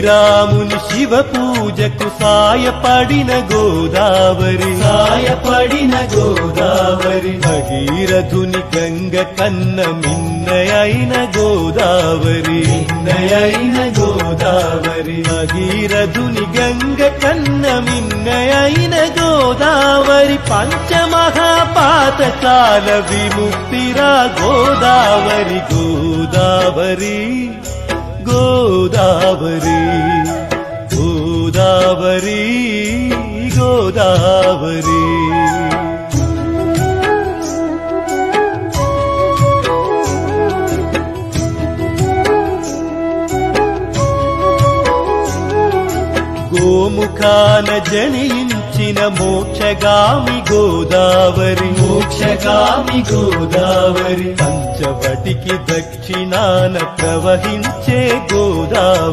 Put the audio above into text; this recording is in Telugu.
శ్రీరాముని శివ పూజకు సాయపడిన గోదావరి భగీరథుని గంగ కన్న మిన్నయైన గోదావరి భగీరథుని గంగ కన్న మిన్నయైన గోదావరి పంచమహాపాతకాల విముక్తిరా గోదావరి గోదావరి గోదావరి గోదావరి గోదావరి గోముఖాన జనించిన మోక్షగామి గోదావరి పంచవటికి దక్షిణాన ప్రవహించే గోదావరి